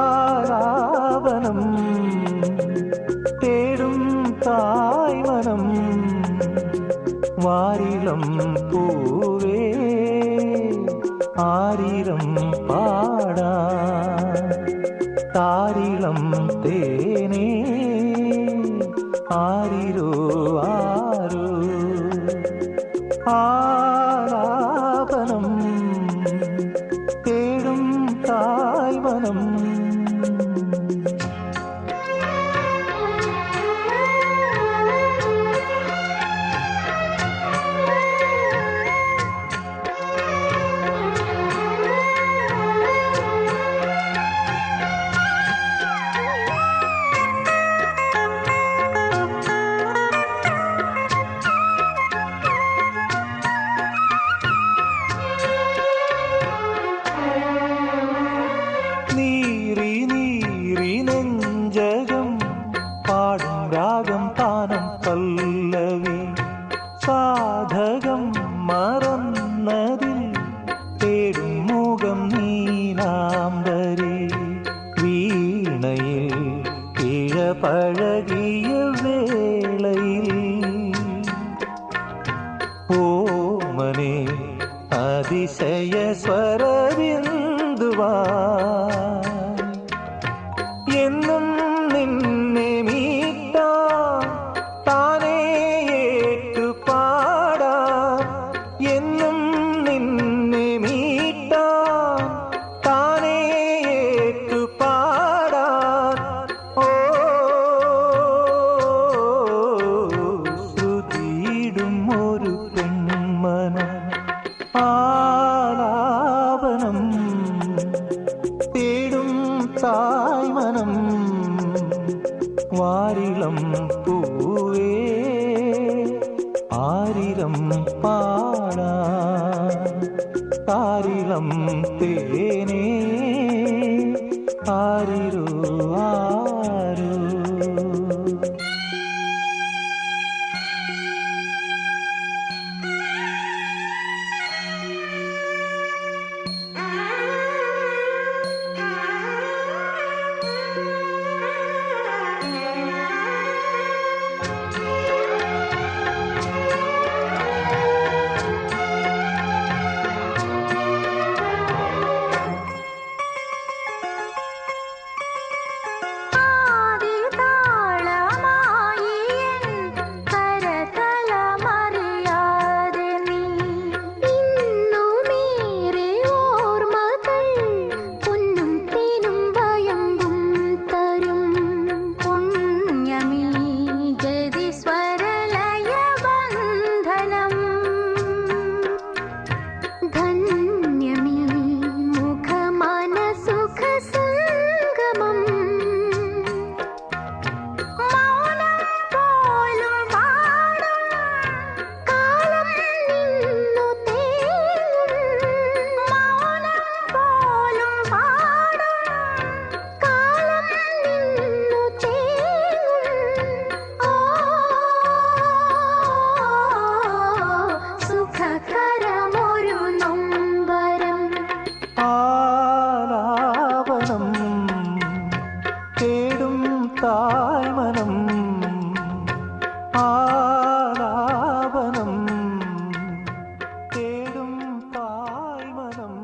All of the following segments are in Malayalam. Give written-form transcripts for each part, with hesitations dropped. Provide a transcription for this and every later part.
ആലാപനം തേടും തായ്മനം വാരിളം പൂവേ ആരിരം പാടാ താരിളം തേനേ ആരിരോ ആരോ ആലാപനം തേടും തായ്മനം നീറി നെഞ്ചകം പാടും രാഗം താനം പല്ലവി സാധകം മറന്നതിൽ തേടും മുഖം നീലാംബരി വീണയിൽ പിഴ പഴകിയ വേളയിൽ ഓമനെ അതിശയ സ്വരബിന്ദുവാ എന്നും നിന്നെ മീട്ടാ താനേ ഏറ്റു പാടാ എന്നും നിന്നെ മീട്ടാ താനേ ഏറ്റു പാടാ ഓ ശ്രുതിയിടും ഒരു പെൺമനം ആലാപനം തേടും തായ്മനം വാരിളം പൂവേ ആരിരം പാടാ താരിളം തേനേ ആരിരോ ആരോ ആലാപനം തേടും തായ്മനം ആലാപനം തേടും തായ്മനം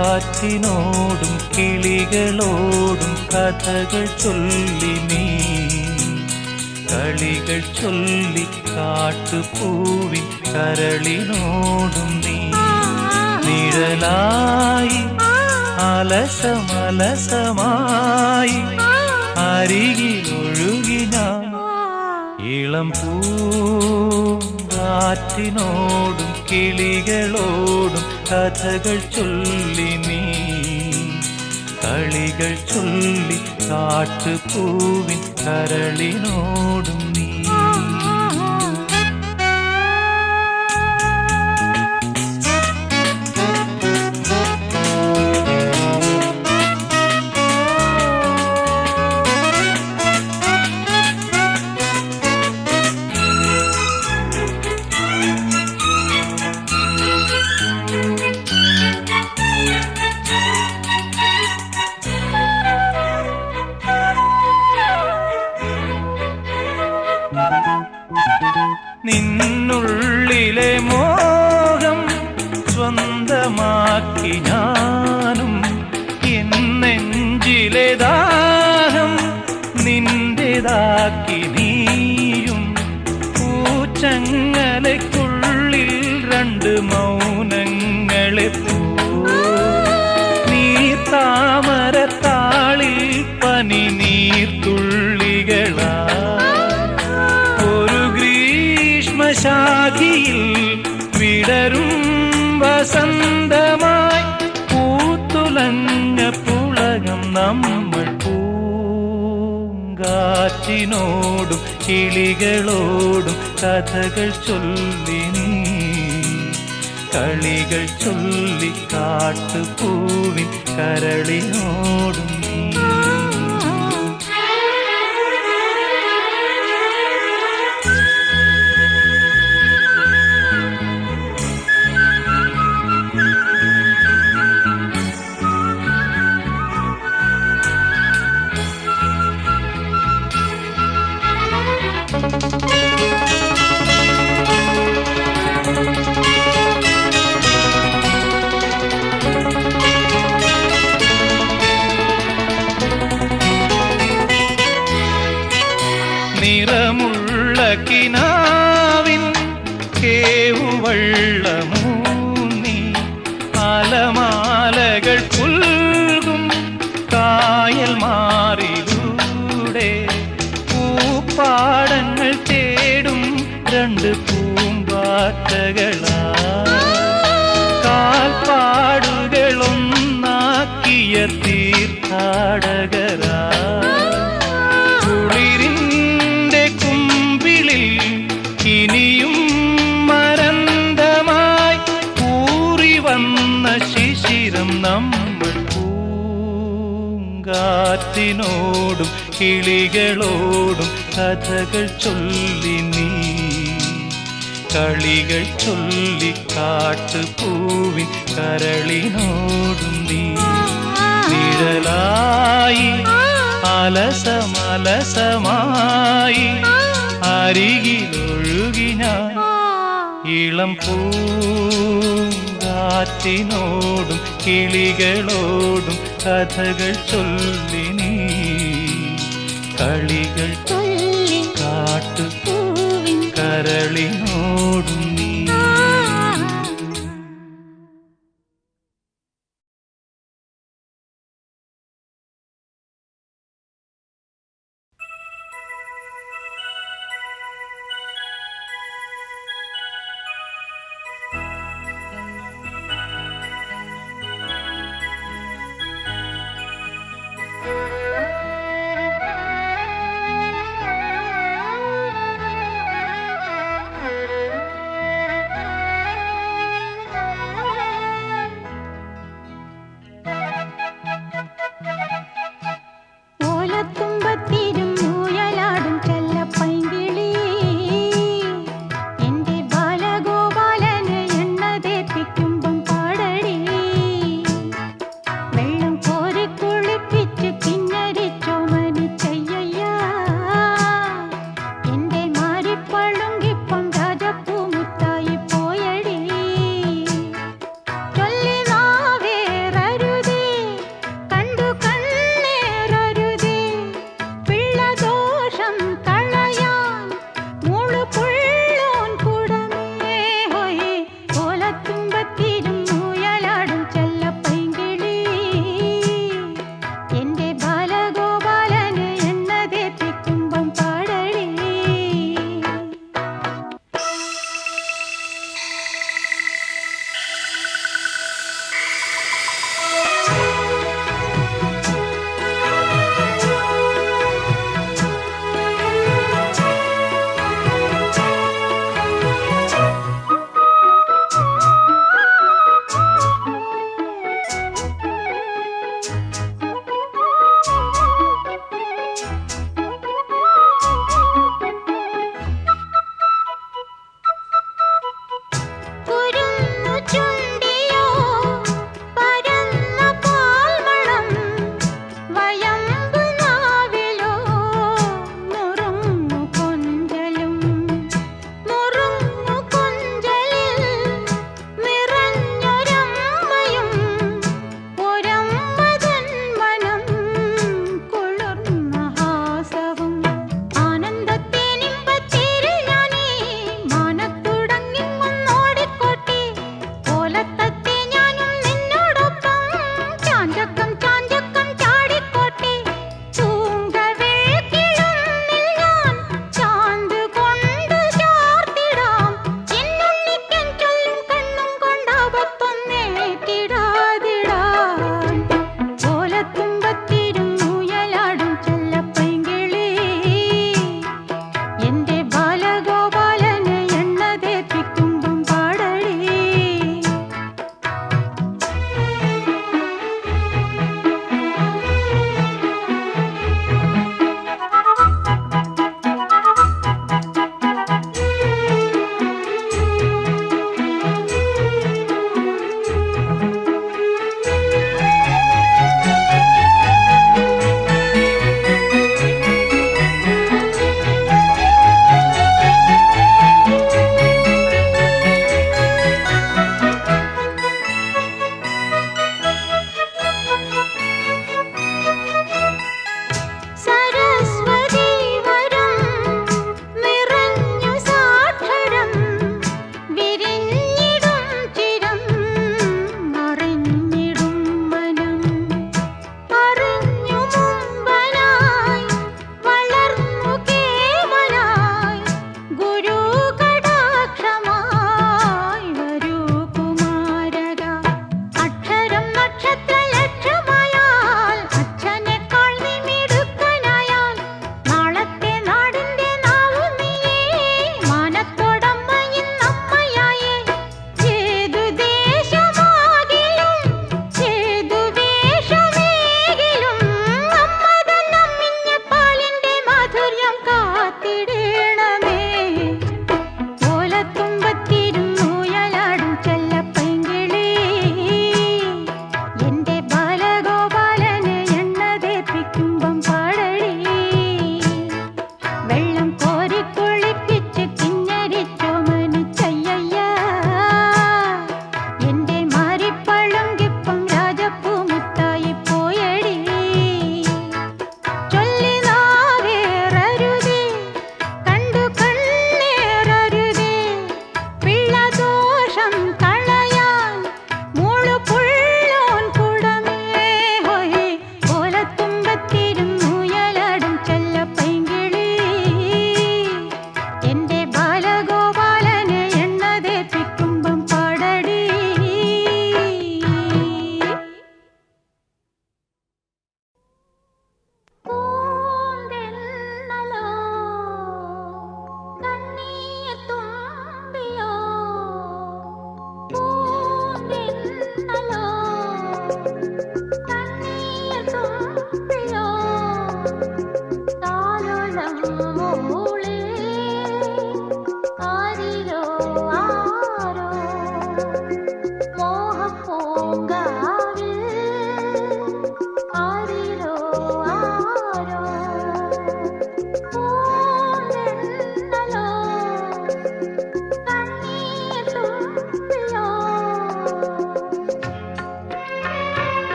കാറ്റിനോടും കിളികളോടും കഥകൾ ചൊല്ലി നീ കളികൾ ചൊല്ലി കാട്ടുപൂവിൻ കരളിനോടും നീ നിഴലായി അലസമലസമായി അരികിലൊഴുകി ഞാൻ ഇളം പൂങ്കാറ്റിനോടും കിളികളോടും കഥകൾ ചൊല്ലി നീ കളികൾ ചൊല്ലി കാട്ടുപൂവിൻ കരളിനോടും നീ നിന്നുള്ളിലെ മോഹം സ്വന്തമാക്കി ഞാനും എന്നെഞ്ചിലെ ദാഹം നിന്റേതാക്കി നീയും പൂച്ചങ്ങലയ്ക്കുള്ളിൽ രണ്ട് മൗനങ്ങളെ പോ വസന്തമായി പൂത്തുലഞ്ഞ പുളകം നമ്മൾ പൂങ്കാറ്റിനോടും കിളികളോടും കഥകൾ ചൊല്ലി നീ കളികൾ ചൊല്ലി കാട്ടുപൂവിൻ കരളിനോടും നീ നിറമുള്ള കിനാവിൻ കേവുവള്ളമൂന്നി അലമാലകൾ പുൽകും കായൽ മാറിലൂടെ പൂപ്പാടങ്ങൾ തേടും രണ്ട് പൂമ്പാറ്റകളാ കാൽപ്പാടുകളൊന്നാക്കിയ തീർത്ഥാടകരാ ഇനിയും മരന്തമായി കൂറി വന്ന ശിശിരം നമ്മൾ പൂങ്കാറ്റിനോടും കിളികളോടും കഥകൾ ചൊല്ലി നീ കളികൾ ചൊല്ലി കാട്ടുപൂവിൻ കരളിനോടും നീ നിഴലായി അലസമലസമായി അരികിലൊഴുകിന ഇളം പൂങ്കാറ്റിനോടും കിളികളോടും കഥകൾ ചൊല്ലി നീ കളികൾ ചൊല്ലി കാട്ടുപൂവിൻ കരളിനോടും നീ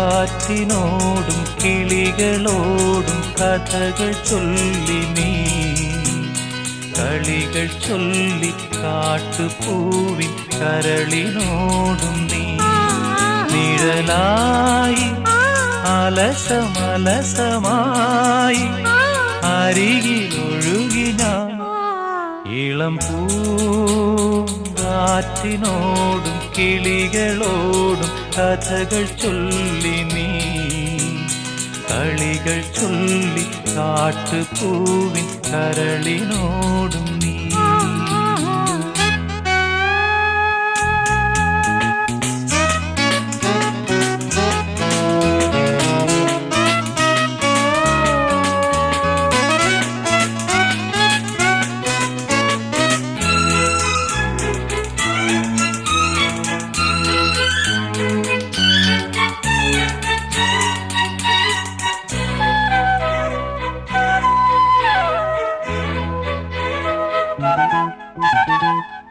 കാറ്റിനോടും കിളികളോടും കഥകൾ ചൊല്ലി നീ കളികൾ ചൊല്ലി കാട്ടുപൂവിൻ കരളിനോടും നീ നിഴലായി അലസമലസമായി അരികിലൊഴുകി ഞാൻ ഇളം പൂങ്കാറ്റിനോടും കിളികളോടും കഥകൾ ചൊല്ലി നീ കളികൾ ചൊല്ലി കാട്ടുപൂവിൻ കരളിനോടും നീ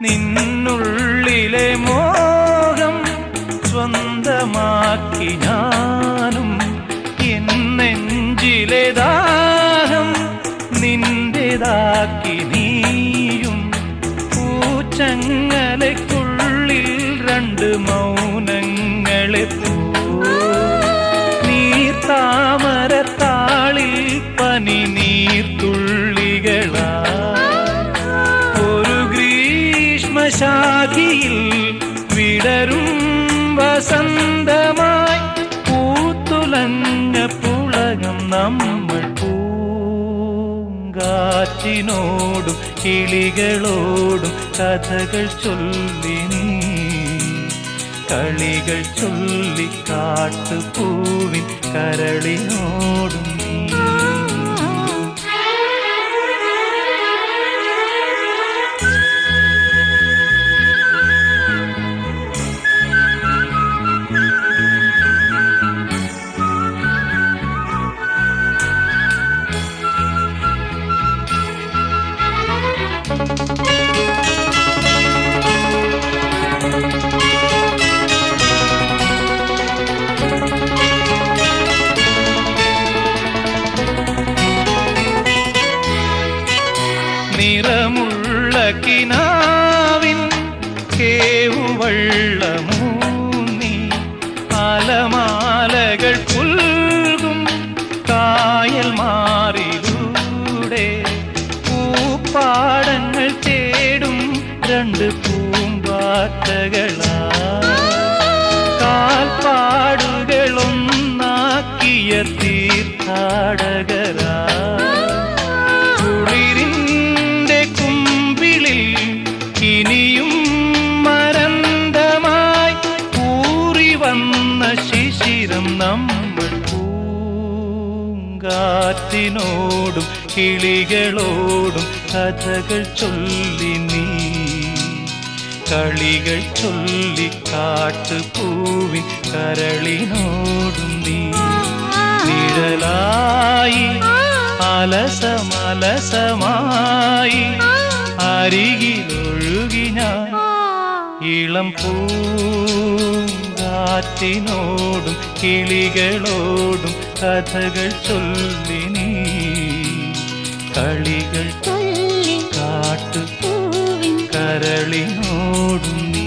നിന്നുള്ളിലെ മോഹം സ്വന്തമാക്കി ഞാനും എന്നെഞ്ചിലെ ദാഹം നിന്റേതാക്കി നീയും പൂച്ചങ്ങലയ്ക്കുള്ളിൽ രണ്ട് മൗനങ്ങളെ നീർത്താമരത്താളിൽ പനി നീർത്തുള്ളികളാ ശാഖിയിൽ വിടരും വസന്തമായി പൂത്തുലഞ്ഞ പുളകം നമ്മൾ പൂങ്കാറ്റിനോടും കിളികളോടും കഥകൾ ചൊല്ലി നീ കളികൾ ചൊല്ലി കാട്ടുപൂവിൻ കരളിനോടും നീ നിറമുള്ള കിനാവിൻ കേവുവള്ളമൂന്നി അലമാലകൾ പുൽകും കായൽ മാറിലൂടെ പൂപ്പാടങ്ങൾ തേടും രണ്ട് പൂമ്പാറ്റകളാ കാൽപ്പാടുകളൊന്നാക്കിയ തീർത്ഥാടകരാ ഇനിയും മരന്തമായി കൂറി വന്ന ശിശിരം നമ്മൾ പൂങ്കാറ്റിനോടും കിളികളോടും കഥകൾ ചൊല്ലി നീ കളികൾ ചൊല്ലി കാട്ടുപൂവിൻ കരളിനോടും നീ നിഴലായി അലസമലസമായി അരികിലൊഴുകി ഞാൻ ഇളം പൂങ്കാറ്റിനോടും കിളികളോടും കഥകൾ ചൊല്ലി നീ കളികൾ ചൊല്ലി കാട്ടുപൂവിൻ കരളിനോടും നീ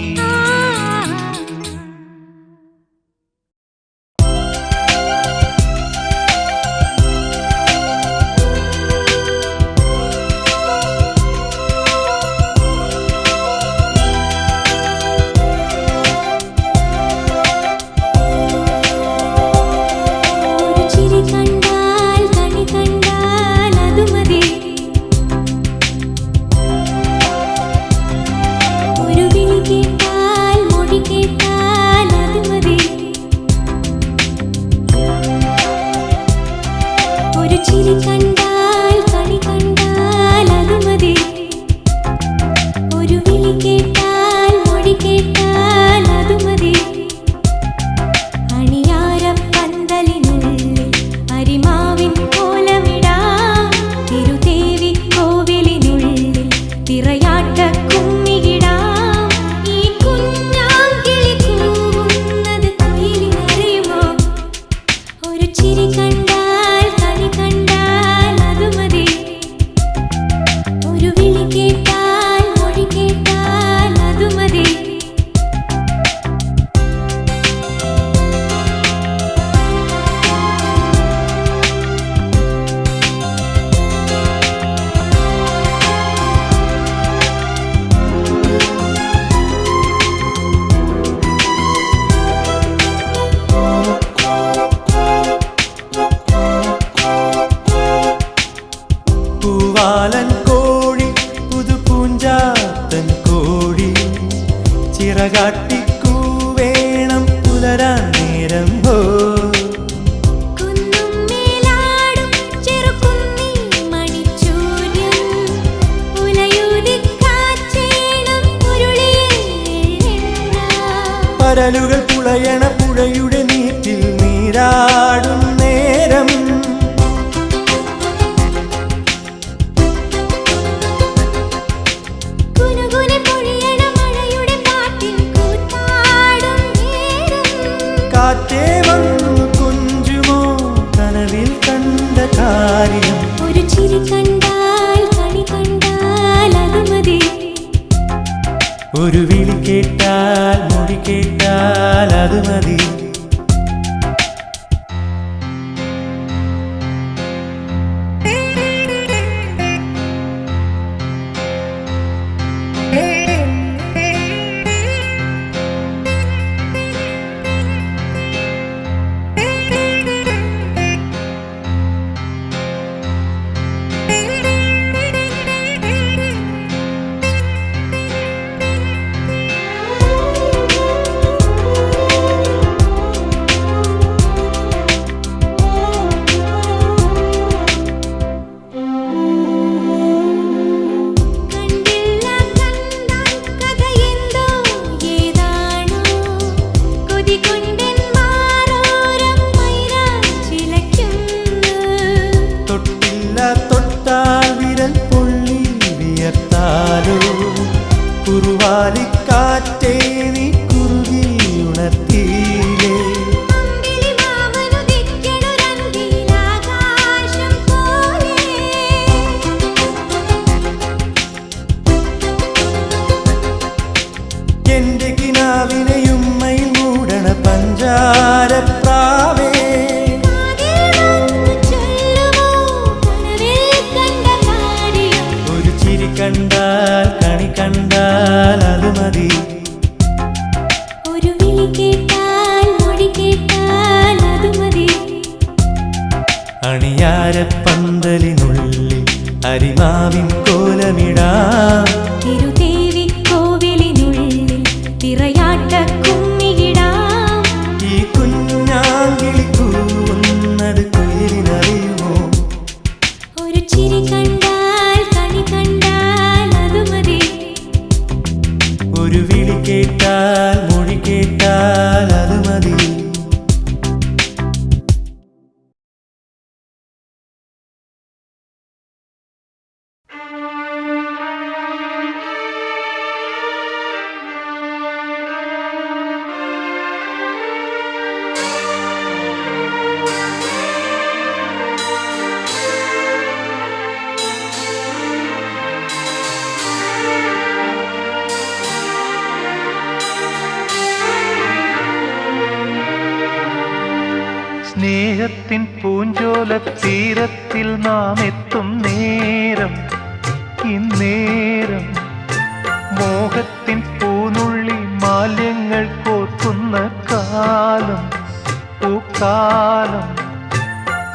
കരലുകൾ പുളയണ പുഴയുടെ നീറ്റിൽ നീരാടും നേരം കാറ്റേ വന്നു കൊഞ്ചുമോ കനവിൽ കണ്ട കാര്യം ഒരു ചിരി കണ്ടാൽ കണി കണ്ടാൽ അത് മതി ഒരു വിളി കേട്ടാൽ മൊഴി കേട്ടാൽ അത് മതി കുറുവാലിക്കാറ്റേ നീ കുറുകി ഉണർത്തിയിലേ എന്റെ കിനാവിനെയുമ്മയിൽ മൂടണ പഞ്ചാരപ്രാവേ ഒരു ചിരി കണ്ടാൽ കണി കണ്ടാൽ അത് മതി ഒരു വിളി കേട്ടാൽ മൊഴി കേട്ടാൽ അത് മതി അണിയാരപ്പന്തലിനുള്ളിൽ അരിമാവിൻ കോലമിടാം തിരുദേവി കോവിലിനുള്ളിൽ തിറയാട്ട കുമ്മിയിടാം ഈ കുഞ്ഞാങ്കിളി കൂവുന്നത് കുയിലിനറിയുമോ ഒരു ചിരി കണ്ടാൽ കണി കണ്ടാൽ അത് മതി ഒരു വിളി കേട്ടാൽ മൊഴി കേട്ടാൽ അത് മതി സ്നേഹത്തിൻ പൂഞ്ചോല തീരത്തിൽ നാം എത്തും നേരം ഇന്നേരം മോഹത്തിൻ പൂനുള്ളി മാലിന്യങ്ങൾ കോർക്കുന്ന കാലം പൂക്കാലം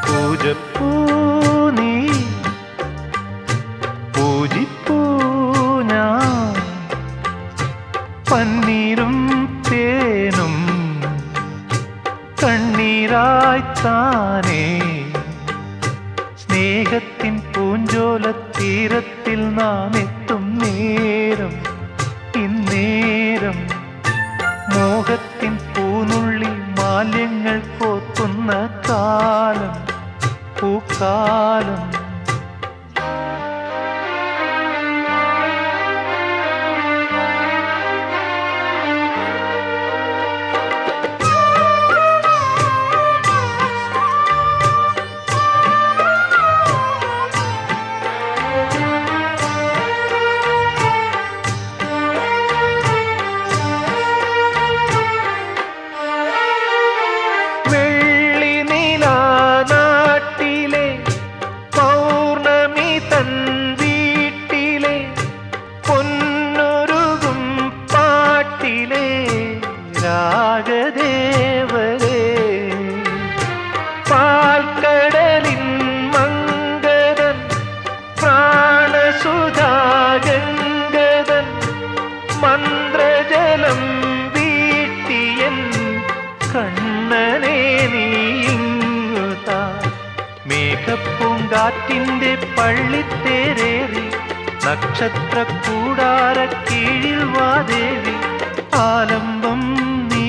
പൂജപ്പൂ നീ പൂജിപ്പൂ ഞാൻ പന്നീരും തേനും കണ്ണീരായ്ത്താനേ സ്നേഹത്തിൻ പൂഞ്ചോല തീരത്തിൽ നാം എത്തും നേരം ഇന്നേരം മോഹത്തിൻ പൂനുള്ളി മാലിന്യങ്ങൾ കോർക്കുന്ന കാലം പൂക്കാലം രാഗദേവരേ പാൽക്കടലിൻ മംഗളൻ പ്രാണസുധാഗംഗതൻ മന്ത്രജലം വീട്ടിയൻ കണ്ണനെ നീങ്ങുതാ മേഘപ്പൂങ്കാറ്റിൻ്റെ പള്ളിത്തേരേറി നക്ഷത്ര കൂടാര കീഴിൽ വാദേവി ആലംബം നീ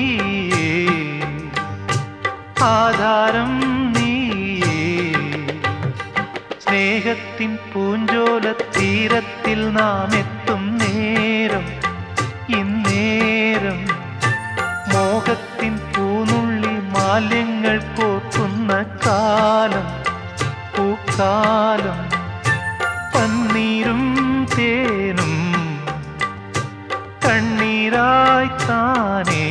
ആധാരം നീയേ. സ്നേഹത്തിൻ പൂഞ്ചോല തീരത്തിൽ നാം എത്തും നേരം ഇന്നേരം. മോഹത്തിൻ പൂനുള്ളി മാലിന്യങ്ങൾ കോർക്കുന്ന കാലം പൂക്കാലം. പന്നീരും തേനും കണ്ണീരായി താനേ.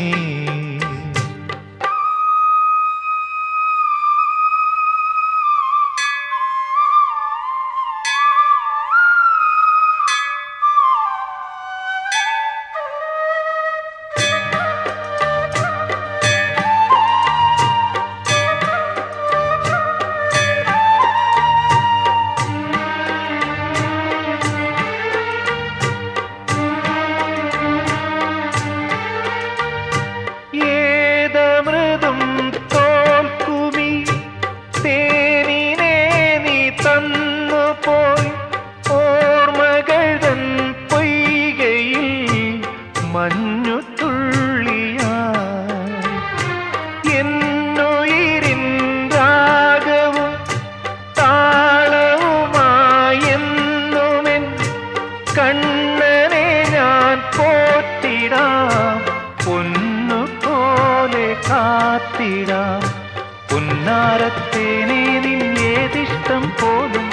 കണ്ണനെ ഞാൻ പോറ്റിടാം പൊന്നുപോലെ കാത്തിടാം. പുന്നാരത്തേനെ നിന്നേതിഷ്ടം പോലും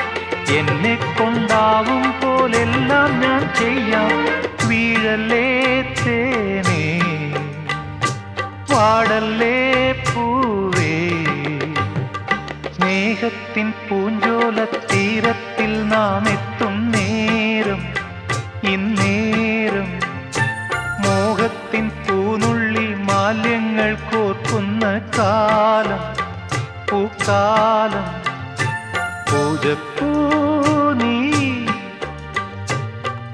എന്നെ കൊണ്ടാവും പോലെല്ലാം ഞാൻ ചെയ്യാം. വീഴല്ലേ തേനേ വാടല്ലേ പൂവേ. സ്നേഹത്തിൻ പൂഞ്ചോല തീരത്തിൽ നാം എത്തും നേരം ഇന്നേരം. മോഹത്തിൻ പൂനുള്ളി മാലിന്യങ്ങൾ കോർക്കുന്ന കാലം പൂക്കാലം. പൂജപ്പൂ നീ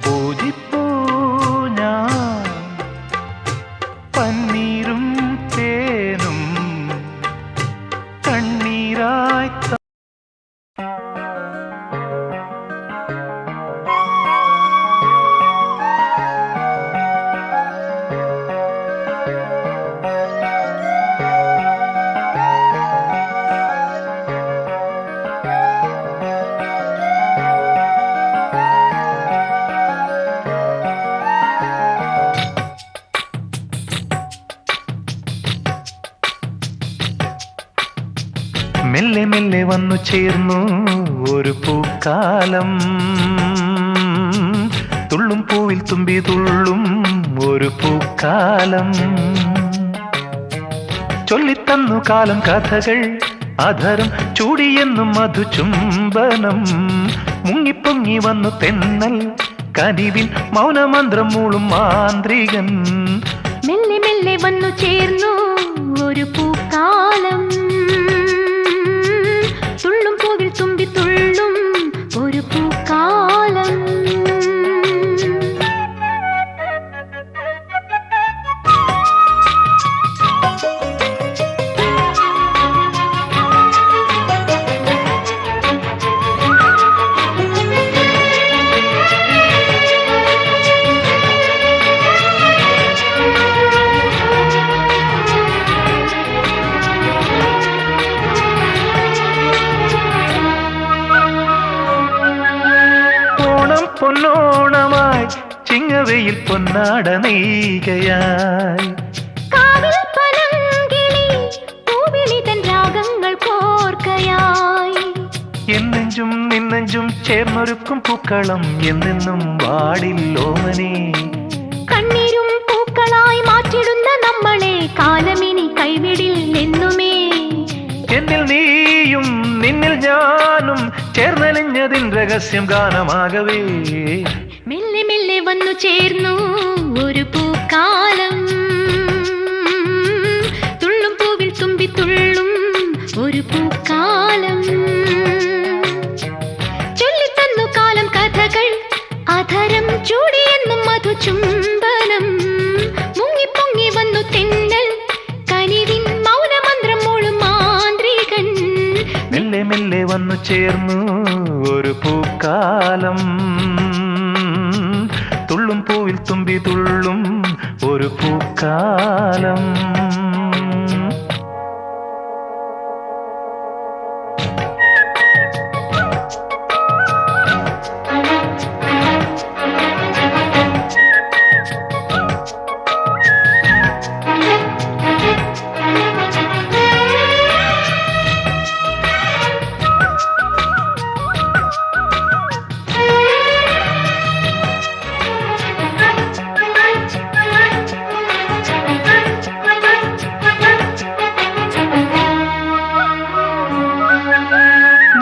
പൂജിപ്പൂ ഞാൻ. പന്നീരും തേനും കണ്ണീരായി മെല്ലെ മെല്ലെ വന്നു ചേർന്നു ഒരു പൂക്കാലം. തുള്ളും പൂവിൽ തുമ്പി തുള്ളും ഒരു പൂക്കാലം. ചൊല്ലിത്തന്നു കാലം കഥകൾ അധരം ചൂടിയെന്നും മധുചുംബനം. മുങ്ങിപ്പൊങ്ങി വന്നു തെന്നൽ കനിവിൽ മൗനമന്ത്രം മൂളും മാന്ത്രികൻ. മെല്ലെ മെല്ലെ വന്നു ചേർന്നു ഒരു പൂക്കാലം. തുള്ളും പൂവിൽ തുമ്പി തുള്ളും ഒരു പൂക്കാലം. പൊന്നോണമായി ചിങ്ങവയിൽ പൊന്നാട നെയ്കയായി. രാഗങ്ങൾ കോർക്കയായി. എന്നെഞ്ചും നിന്നെഞ്ചും ചേർന്നൊരുക്കും പൂക്കളം എന്നെന്നും വാടില്ലോമനെ. കണ്ണീരും പൂക്കളായി മാറ്റിടുന്ന നമ്മളെ കാലമിനി കൈവിടിൽ എന്നുമേ. എന്നിൽ നീയും നിന്നിൽ ഞാനും ചേർന്നലിഞ്ഞതിൻ രഹസ്യം ഗാനമാകവേ. മെല്ലെ മെല്ലെ വന്നു ചേർന്നു ഒരു പൂക്കാലം. തുള്ളും പൂവിൽ തുമ്പി തുള്ളും ഒരു പൂക്കാലം. ചൊല്ലിത്തന്നു കാലം കഥകൾ അധരം ചൂടിയെന്നും മധുചുംബനം. മുങ്ങിപ്പൊങ്ങി വന്നു തെന്നൽ കനിവിൻ മൗനമന്ത്രം മൂളും മാന്ത്രികൻ. മെല്ലെ മെല്ലെ വന്നു ചേർന്നു ഒരു പൂക്കാലം. തുള്ളും പൂവിൽ തുമ്പി തുള്ളും ഒരു പൂക്കാലം.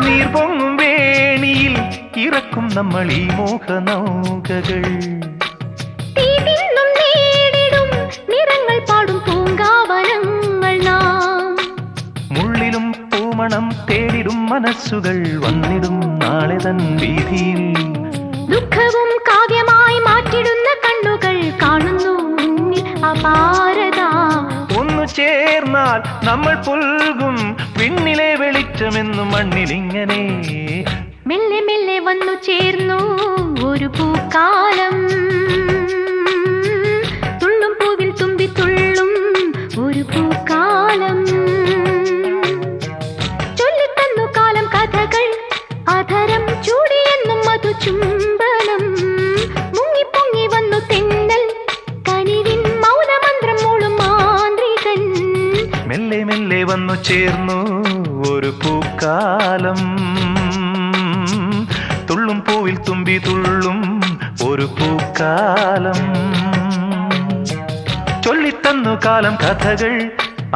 കണ്ണുനീർ പൊങ്ങും വേണിയിൽ ഇറക്കും നമ്മൾ ഈ മോഹനൗകകൾ. നിറങ്ങൾ പാടും പൂങ്കാവനങ്ങൾ നാം. മുള്ളിലും പൂമണം തേടിടും മനസ്സുകൾ വന്നിടും നാളെ തൻ വീതിയിൽ. ദുഃഖവും കാവ്യമായി മാറ്റിടുന്ന കണ്ണുകൾ കാണുന്നു മുന്നിൽ അപാരത. ഒന്നു ചേർന്നാൽ നമ്മൾ പുൽകും പിന്നിലെ വെളിച്ചമെന്നു മണ്ണിലിങ്ങനെ. മെല്ലെ മെല്ലെ വന്നു ചേർന്നു ഒരു പൂക്കാലം. തുള്ളും പൂവിൽ തുമ്പി തുള്ളും ഒരു പൂക്കാലം. ചൊല്ലിത്തന്നു കാലം കഥകൾ അധരം ചൂടിയെന്നും മധു ചുംബനം. മുങ്ങിപ്പൊങ്ങി വന്നു തെന്നൽ കനിവിൻ മൗനമന്ത്രം മൂളും മാന്ത്രികൻ. മെല്ലെ മെല്ലെ വന്നു ചേർന്നു ഒരു പൂക്കാലം. തുള്ളും പൂവിൽ തുമ്പി തുള്ളും ഒരു പൂക്കാലം. ചൊല്ലിത്തന്നു കാലം കഥകൾ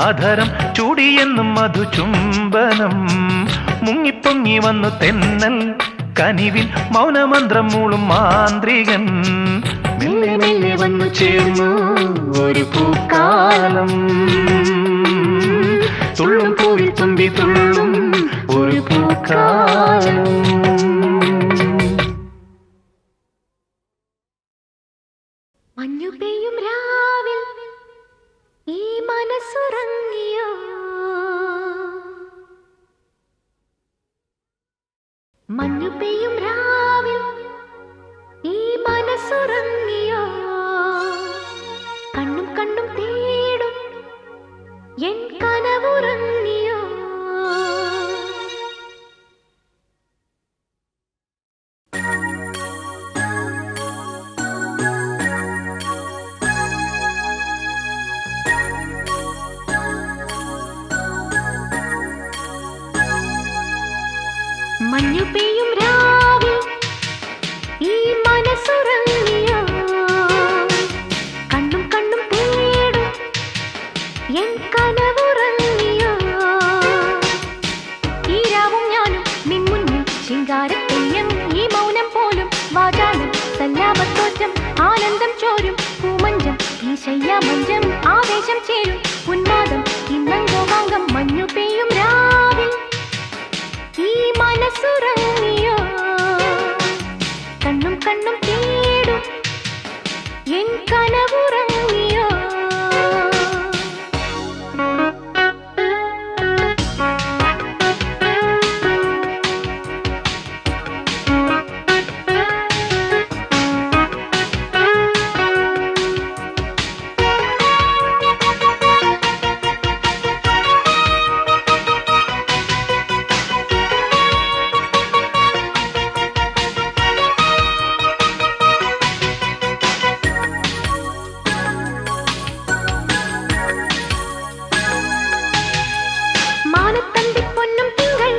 അധരം ചൂടിയെന്നും മധു ചുംബനം. മുങ്ങിപ്പൊങ്ങി വന്നു തെന്നൽ കനിവിൽ മൗനമന്ത്രം മൂളും മാന്ത്രികൻ. മെല്ലെ മെല്ലെ വന്നു ചേർന്നു ഒരു പൂക്കാലം. തുള്ളും പൂവിൽ തുമ്പി തുള്ളും ഒരു പൂക്കാലം. മഞ്ഞു പെയ്യും രാവിൽ ഈ മനസ്സുറങ്ങിയോ. മഞ്ഞു പെയ്യും രാവിൽ ഈ മനസ്സുറങ്ങിയോ. കണ്ണും കണ്ണും തേടും എൻ കനവുറങ്ങിയോ. മഞ്ഞു പെയ്യും രാവിൽ ഈ മനസ്സുറങ്ങിയോ. കണ്ണും കണ്ണും തേടും എൻ കനവുറങ്ങിയോ. ഈ രാവും ഞാനും നിൻ മുന്നിൽ ശിങ്കാരത്തെയ്യം. ഈ മൗനം പോലും വാചാലം സല്ലാപത്തോറ്റം. ആനന്ദം ചോരും പൂമഞ്ചം ഈ ശയ്യാമഞ്ചം. ആവേശം ചേരും ഉന്മാദം ഇന്നങ്കോവാംഗം. മഞ്ഞു പെയ്യും രാവിൽ ഈ മനസ്സുറങ്ങിയോ. കണ്ണും കണ്ണും തേടും എൻ കനവുറങ്ങിയോ. മാനത്തണ്ടിപ്പൊന്നും തിങ്കൾ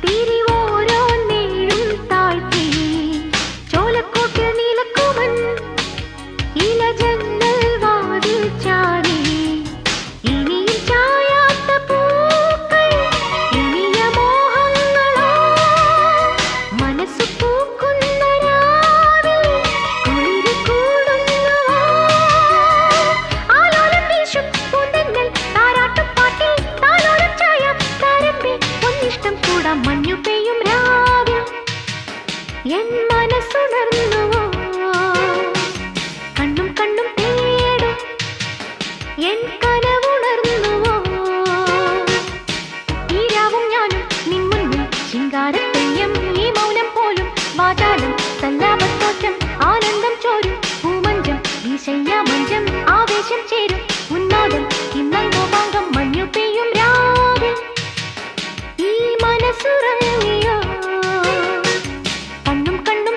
തിരി ഓരോ നേഴും താഴ്ത്തി. ചോലക്കൂട്ടിൽ നീലക്കുവൻ ഇല ജന്നൽ വാതിൽ ചാടി. ഇനിയും ചായാത്ത പൂക്കൾ ഇനിയ മോഹങ്ങളോ. മനസ്സു പൂക്കുന്ന രാവിൽ കുളിര് കൂടുന്നുവോ. ആലോലം വീശും പൂന്തന്നൽ താരാട്ടുപാട്ടിൽ താലോലം ചായ താരമ്പി ഒന്നിഷ്ടം കൂടാം. മഞ്ഞു പെയ്യും രാവിൽ എൻ മനസ്സുണർന്നുവോ. കണ്ണും കണ്ണും തേടും എൻ കനവുണർന്നുവോ. ഈ രാവും ഞാനും നിൻ മുന്നിൽ ശിങ്കാരത്തെയ്യം. ഈ മൗനം പോലും വാചാലം സല്ലാപത്തോറ്റം. ആനന്ദം ചോരും പൂമഞ്ചം ഈ ശയ്യാമഞ്ചം. ആവേശം ചേരും ഉന്മാദം ഇന്നങ്കോപാംഗം. മഞ്ഞു പെയ്യും രാവിൽ ഈ മനസ്സുറങ്ങിയോ. കണ്ണും കണ്ണും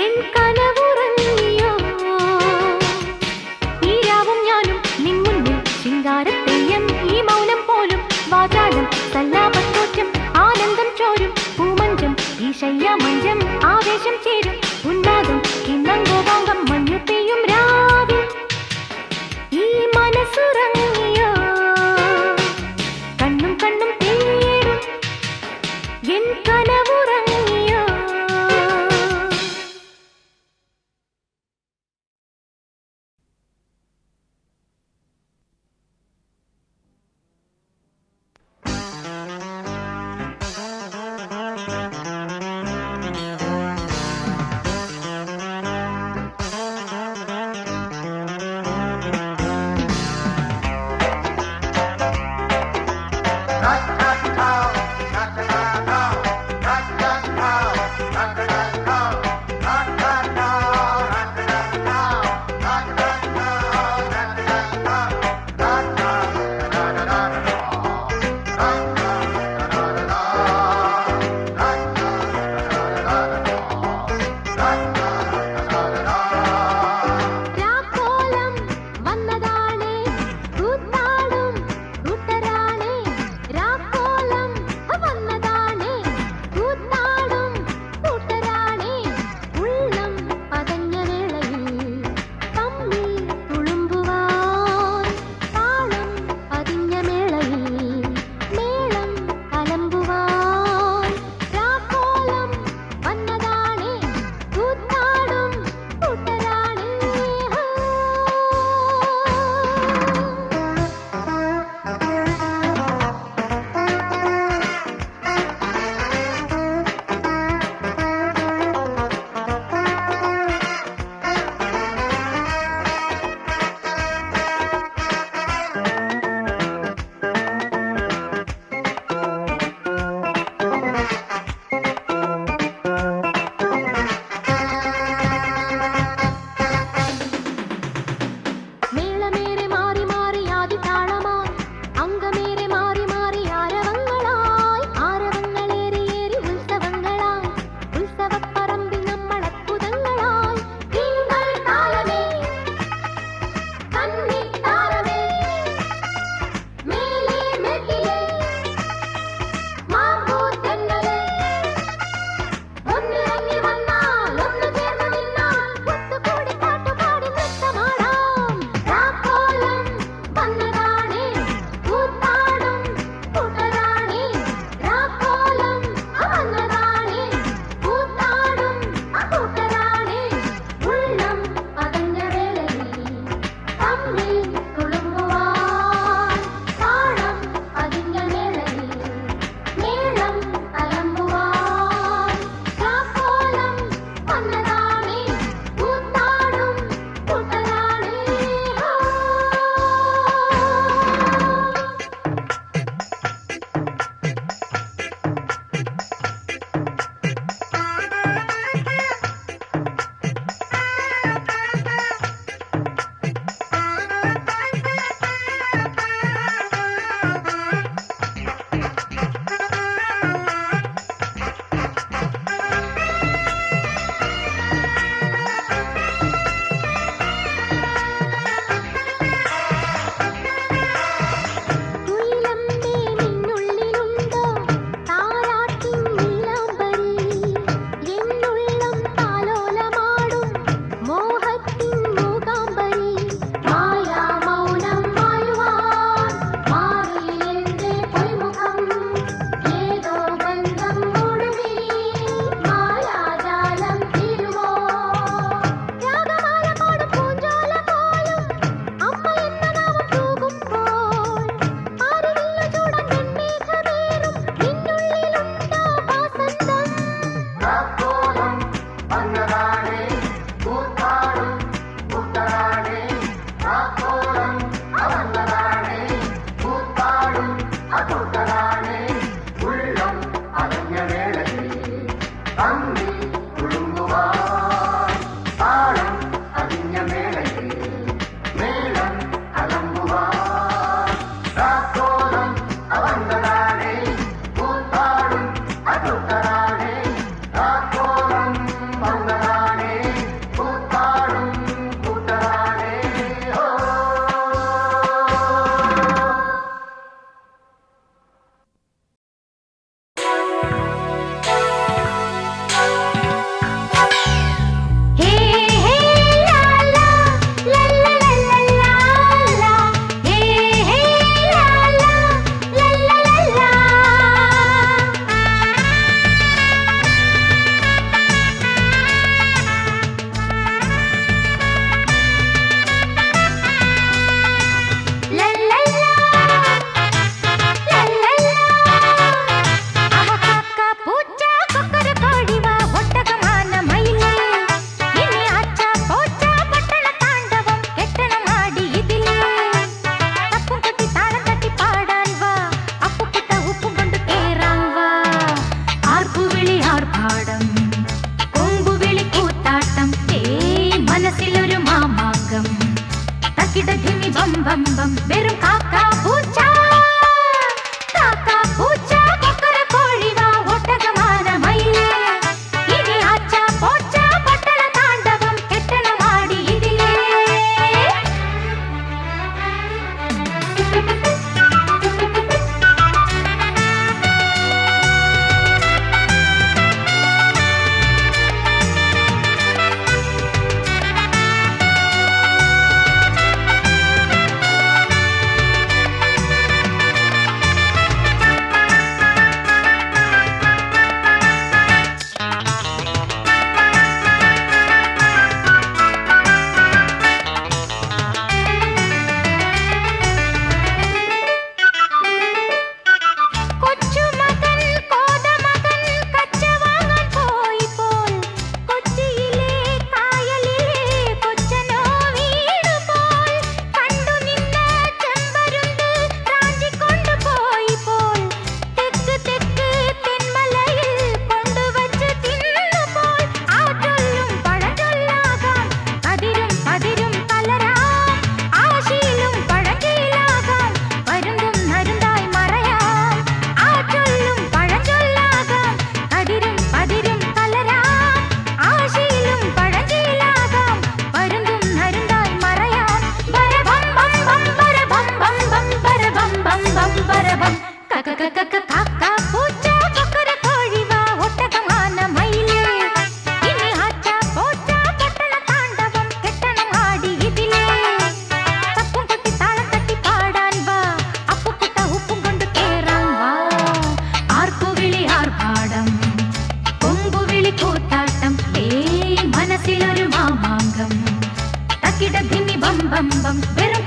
എൻ കനവുറങ്ങിയോ ഈ രാവും ഞാനും നിൻ മുന്നിൽ ശിങ്കാരത്തെയ്യം ഈ മൗനം പോലും വാചാലം സല്ലാപത്തോറ്റം ആനന്ദം ചോരും പൂമഞ്ചം ഈ ശയ്യാമഞ്ചം ആവേശം ചേരും ഉന്മാദം കിന്നങ്കോപാംഗം മഞ്ഞു പെയ്യും രാവിൽ ഈ മനസ്സുറങ്ങിയോ കണ്ണും കണ്ണും തേടും എൻ കനവുറങ്ങിയോ ബം ബം വെറും കാക്ക പൂച്ച കാക്ക പൂച്ച കൊക്കര കോഴി വാ ഒട്ടകമാന മയിലേ ഇനി ആച്ച പോച്ച പട്ടണ താണ്ഡവം കെട്ടണമാടി ഇതിലേ bam bam verum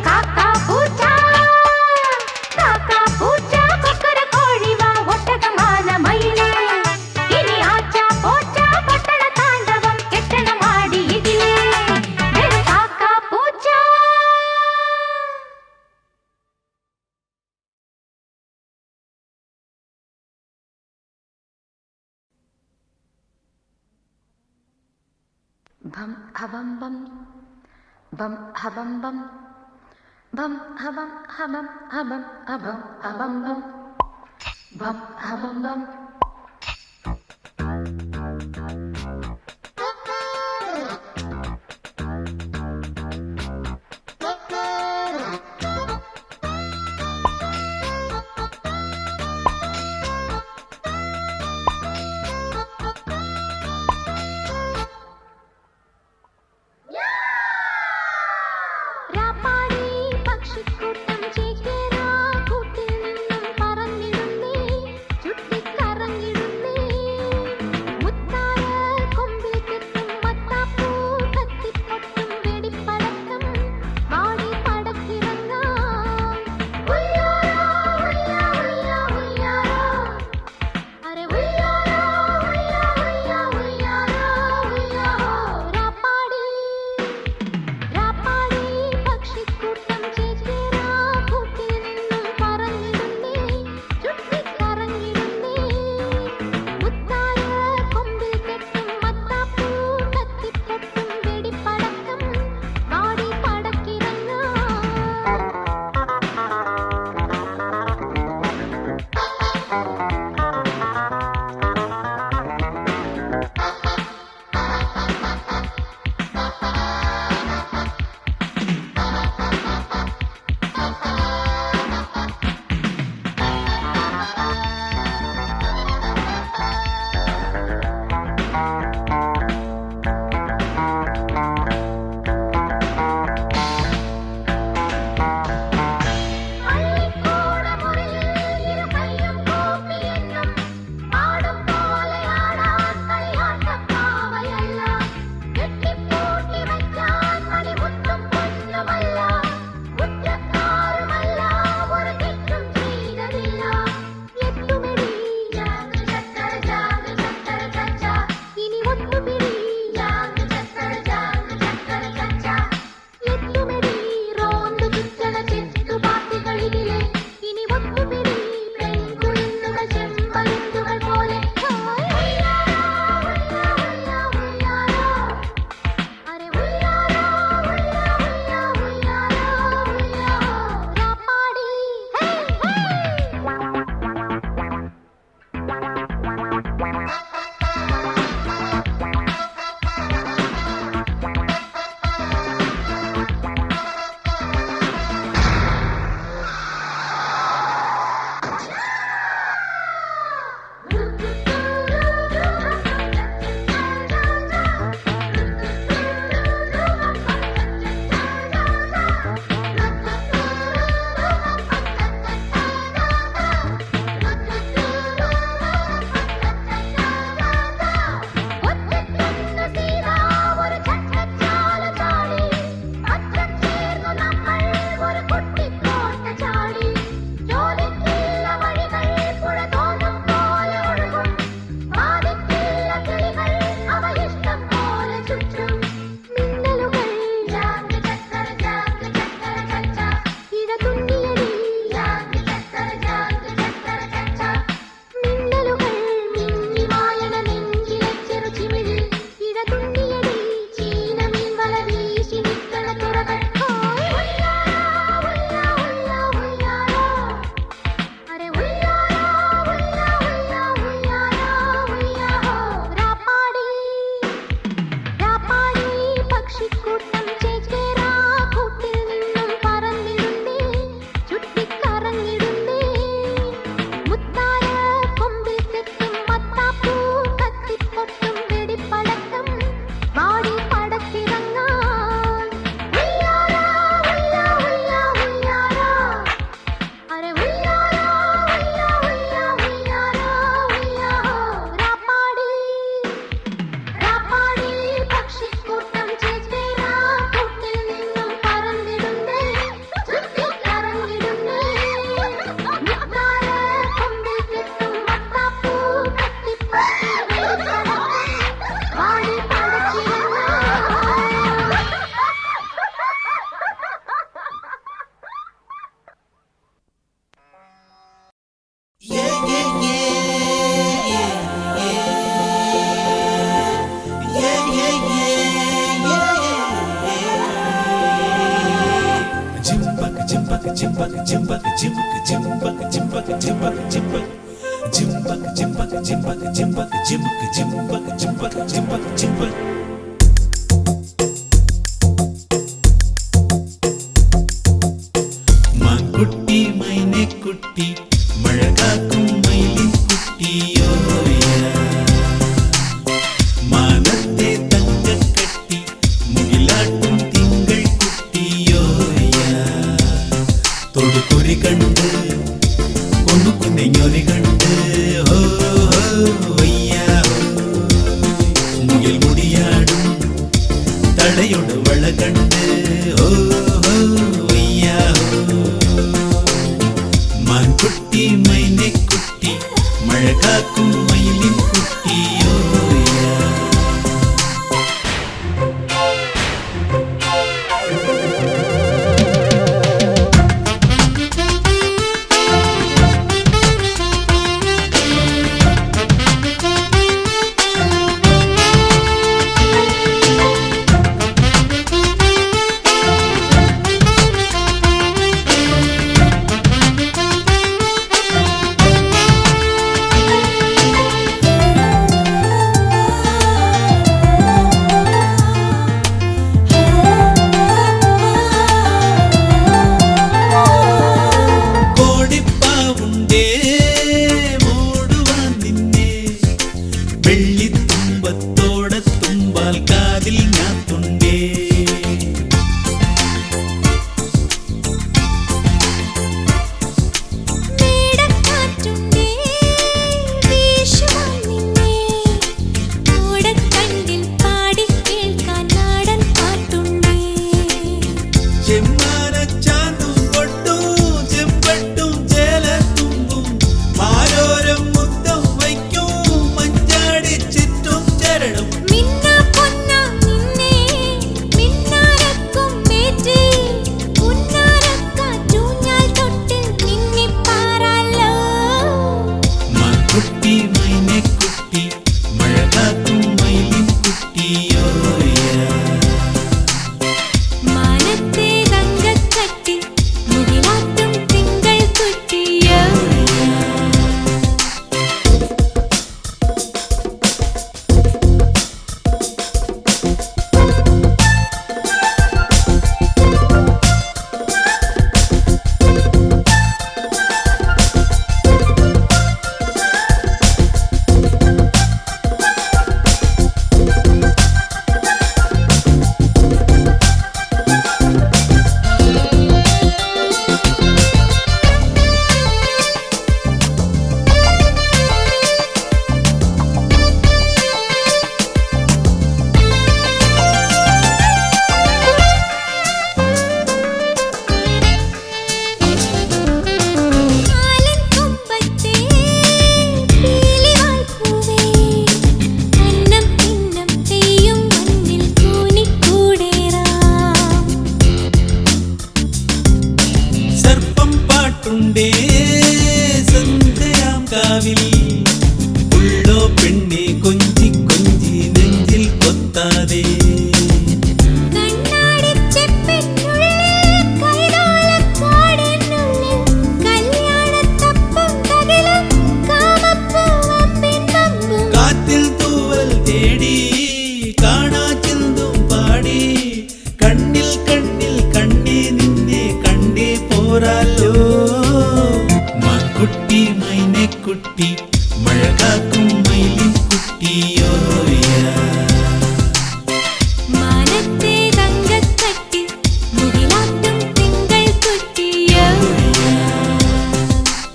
kaka poocha kokkara koli va ottagamana maile ini aacha pocha pattana taandavam kettana maadi idile bam habam bam bam habam bam bam habam habam habam habam habam bam bam habam bam കൂട്ടം ചേക്കേറാ കൂട്ടിൽ നിന്നും പറന്നിടുന്നേ ചുട്ടിക്കറ മാൻകുട്ടി മൈനക്കുട്ടി മഴകാക്കും മയിലിൻ കുട്ടിയോയ മാനത്തെ തങ്കക്കട്ടി മുകിലാട്ടും തിങ്കൾ കുട്ടിയോയ തൊടുകുരി കണ്ട് കൊണ്ടുകുന്നെഞ്ഞൊരി കണ്ട് ഹോ മുകിൽ മുടിയാടും തടയോട് വള കണ്ട് ഹോ മാൻകുട്ടി മൈനക്കുട്ടി മഴകാക്കും മയിലിൻ കുട്ടിയോയ കണ്ടേ സന്ധ്യയാം കാവിൽ ഉള്ളോ പെണ്ണെ കൊഞ്ചി കൊഞ്ചി നെഞ്ചിൽ കൊത്താതെ കാറ്റിൽ തൂവൽ തേടി കാണാ ചിന്തും പാടി കണ്ണിൽ കണ്ണിൽ കണ്ടേ നിന്നെ കണ്ടേ പോരാലോ മാൻകുട്ടി മൈനക്കുട്ടി മഴ കാക്കും മയിലിൻ കുട്ടിയോ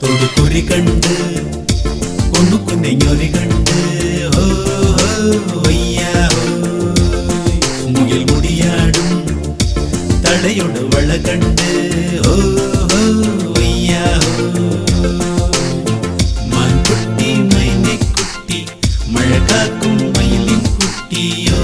തൊടുകുറി കണ്ട് ഒന്നു കുന്നെഞ്ഞൊരി കണ്ട് ഹോ മുകിൽ മുടിയാടും തളയോട് വള കണ്ട് ഹോ മാൻകുട്ടി മൈനക്കുട്ടി മഴ കാക്കും മയിലിൻ കുട്ടിയോ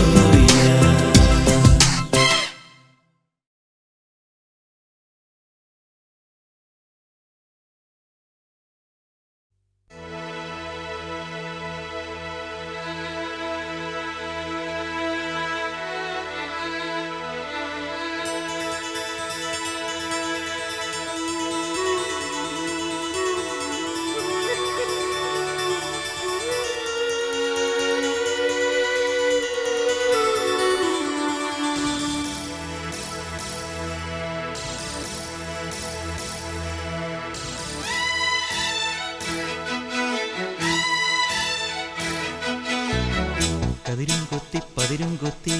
കതിരും കൊത്തി പതിരും കൊത്തി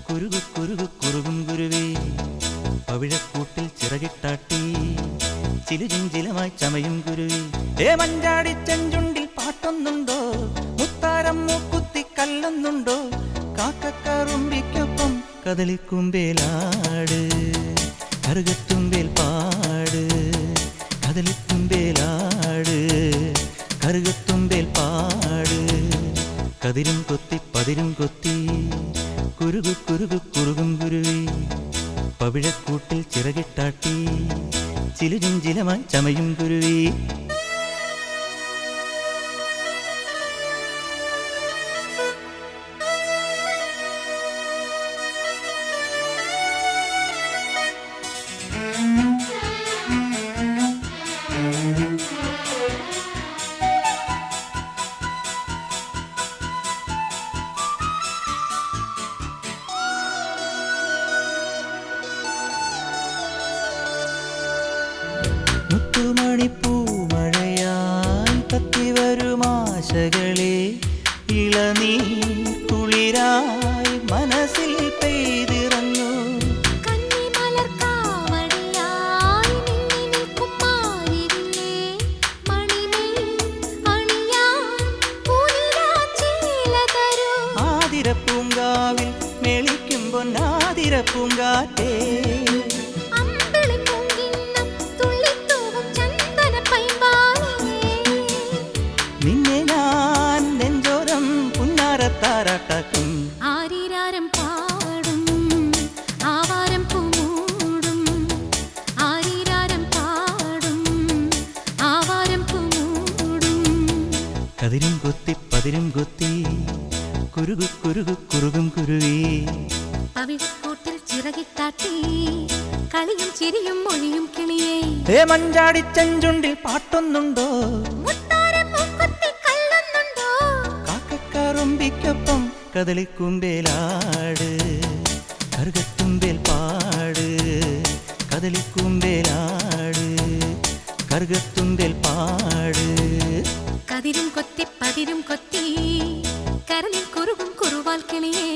കുരുകു കുരുകു കുറുകും കുരുവേ പവിഴക്കൂട്ടിൽ ചിറകിട്ടാട്ടി ചിലുചിഞ്ചിലമായി ചമയും കുരുവി മഞ്ചാടി ചെഞ്ചുണ്ടിൽ പാട്ടൊന്നുണ്ടോ മുത്താരം മൂക്കുത്തി കല്ലുന്നുണ്ടോ കാക്കക്കറുമ്പിക്കൊപ്പം കദളിക്കുമ്പേലാട് കറുകത്തുമ്പേൽ പാട് കദളിക്കുമ്പേലാട് കറുകത്തുമ്പേൽ പാട് കതിരും കൊത്തി പതിരും കൊത്തി കുരുകു കുരുകു കുറുകും കുരുവി പവിഴക്കൂട്ടിൽ ചിറകിട്ടാട്ടി ചിലുചിഞ്ചിലമായി ചമയും കുരുവി മുത്തുമണിപ്പൂമഴയായി കത്തിവരുമാശകളെ ഇളനീർ കുളിരായി മനസ്സിൽ പെയ്തിറങ്ങൂ ആതിരപ്പൂങ്കാവിൽ മെളിക്കുമ്പോൾ ആതിരപ്പൂങ്കാറ്റേ നിന്നെ ഞാൻ നെഞ്ചോരം പുന്നാരത്താരാട്ടാക്കും ആരീരാരം പാടും ആവാരം പൂമൂടും ആരീരാരം പാടും ആവാരം പൂമൂടും കതിരും കൊത്തി പതിരും കൊത്തി കുരുകു കുരുകു കുറുകും കുരുവി പവിഴക്കൂട്ടിൽ ചിറകിട്ടാട്ടി കളിയും ചിരിയും മൊഴിയും കിളിയേ മഞ്ചാടി ചെഞ്ചുണ്ടിൽ പാട്ടൊന്നുണ്ടോ കാക്കക്കറുമ്പിക്കൊപ്പം കദളിക്കുമ്പേലാട് കറുകത്തുമ്പേൽ പാട് കദളിക്കുമ്പേലാട് കറുകത്തുമ്പേൽ പാട് കതിരും കൊത്തി പതിരും കൊത്തി കരളിൽ കുറുകും കുറുവാൽ കിളിയേ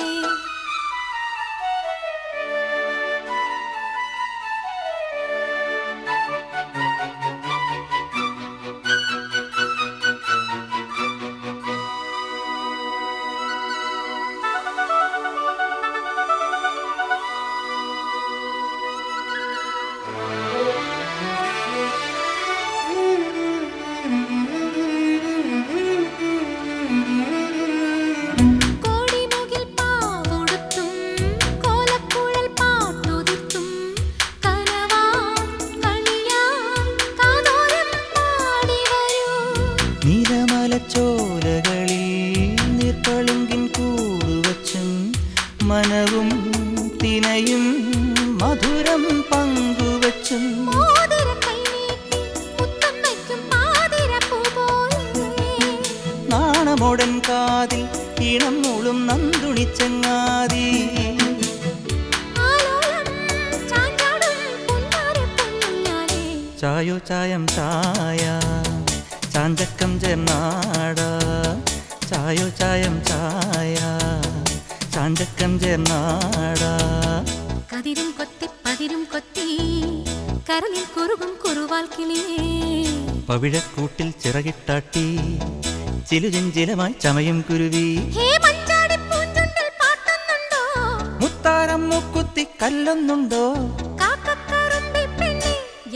കോടിമുകിൽ പാവുട എന്നോടൻ കാതിൽ ഈണം മൂളും നന്ദുണി ചങ്ങാതി. ചായോ ചായം ചായ ചാഞ്ചക്കം ചേർന്നാട, ചായോ ചായം ചായ ചാഞ്ചക്കം ചേർന്നാട. കതിരും കൊത്തി പതിരും കൊത്തി കരളിൽ കുറുകും കുറുവാൽ കിളിയേ. പവിഴക്കൂട്ടിൽ ചിറകിട്ടാട്ടി ചിലുചിഞ്ചിലമായി ചമയും കുരുവി. മുത്താരം മൂക്കുത്തി കല്ലൊന്നുണ്ടോ?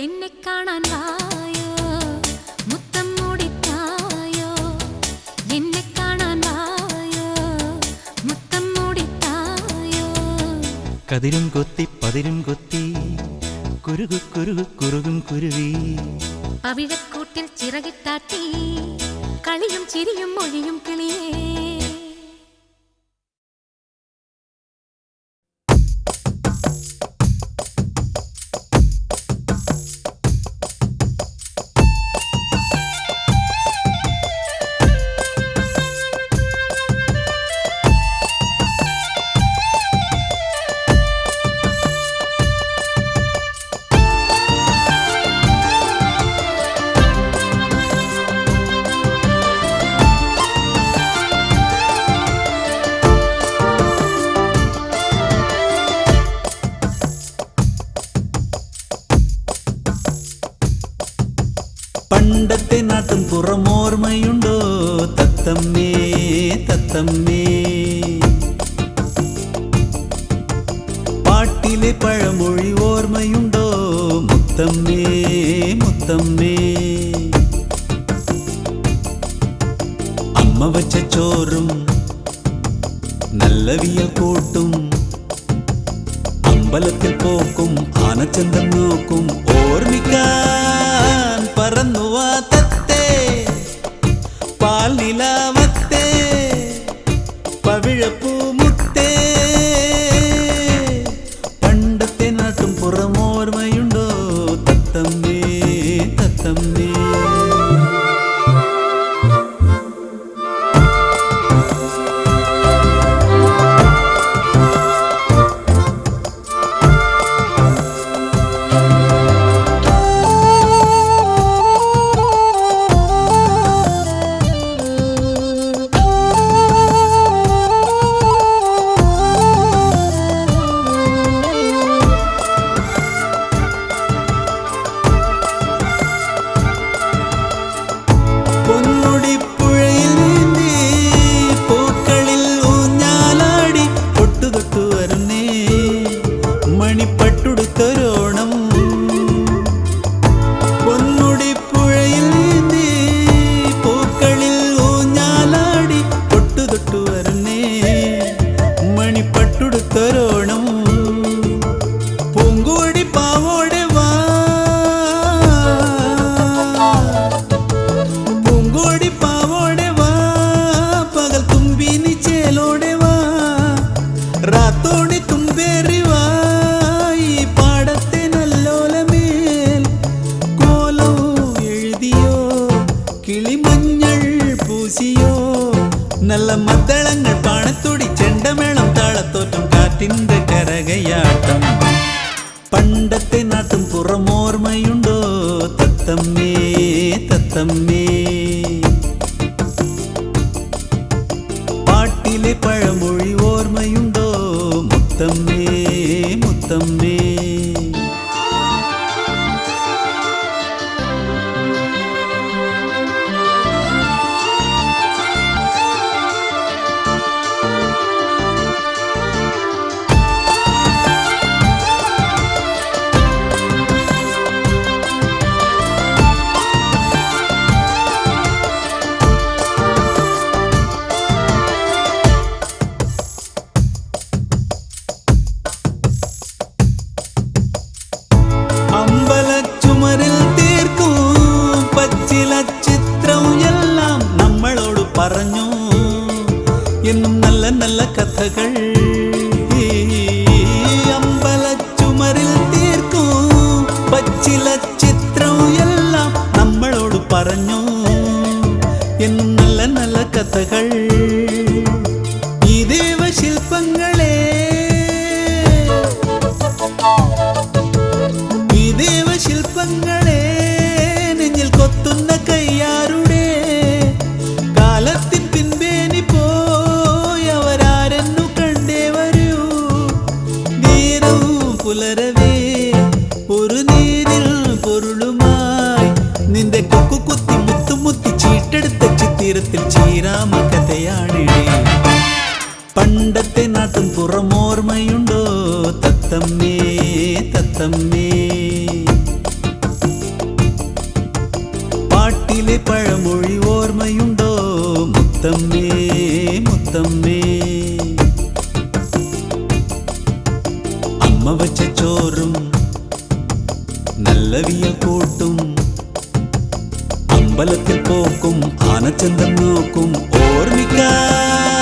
എന്നെ കാണാൻ വായോ, മുത്തം മൂടിത്തായോ. എന്നെ കാണാൻ വായോ, മുത്തം മൂടിത്തായോ. കതിരും കൊത്തി പതിരും കൊത്തി കുരുകു കുരുകു കുറുകും കുരുവി. പവിഴക്കൂട്ടിൽ ചിറകിട്ടാട്ടി കളിയും ചിരിയും മൊഴിയും കിളിയേ. പണ്ടത്തെ നാട്ടും പുറമോർമ്മയുണ്ടോ തത്തമ്മേ തത്തമ്മേ? പാട്ടിലെ പഴമൊഴി ഓർമ്മയുണ്ടോ മുത്തമ്മേ മുത്തമ്മേ? അമ്മ വച്ച ചോറും നല്ല വിയൽ കൂട്ടും, അമ്പലത്തിൽ പോക്കും ആനച്ചന്തം നോക്കും ഓർമ്മിക്കാൻ പറന്നുവാ തത്തേ പാൽനിലാവത്തേ പവിഴപ്പൂ മുത്തേ. പണ്ടത്തെ നാട്ടും പുറമോർമ്മയുണ്ടോ തത്തമ്മേ തത്തമ്മേ? നല്ല മദ്ദളങ്ങൾ പാണത്തുടി ചെണ്ടമേളം താളത്തോറ്റം കാറ്റിന്റെ കരകയാട്ടം. പണ്ടത്തെ നാട്ടും പുറമോർമ്മയുണ്ടോ തത്തമ്മേ തത്തമ്മേ? പാട്ടിലെ പഴമൊഴി ഓർമ്മയുണ്ടോ മുത്തമ്മേ മുത്തമ്മേ? പറഞ്ഞു എന്നും നല്ല നല്ല കഥകൾ അമ്പലച്ചുമരിൽ തീർക്കും പച്ചില ചിത്രം എല്ലാം നമ്മളോട് പറഞ്ഞു എന്നും നല്ല നല്ല നല്ല കഥകൾ. ഈ ദേവശില്പങ്ങളെ ഈ ദേവശില്പങ്ങളെ നെഞ്ഞിൽ കൊത്തുന്ന കയ്യാരുടെ കാലത്തിൻ പിൻപേനി പോയവരാരെന്നു കണ്ടേ വരൂ. നേരവും പുലരവേ ഒരു നീരിൽ പൊരുളുമായി നിന്റെ കൊക്കു കുത്തി മുത്തുമുത്തി ചീട്ടെടുത്ത ചിത്തിരത്തിൽ ചീരാമ കഥയാണിടേ. പണ്ടത്തെ നാട്ടും പുറമോർമ്മയുണ്ടോ തത്തമ്മേ തത്തമ്മേ? പാട്ടിലെ പഴമൊഴി ഓർമ്മയുണ്ടോ മുത്തമ്മേ മുത്തമ്മേ? അമ്മ വച്ച ചോറും നല്ല വിയൽ കൂട്ടും അമ്പലത്തിൽ പോക്കും ആനച്ചന്തം നോക്കും ഓർമ്മിക്കാൻ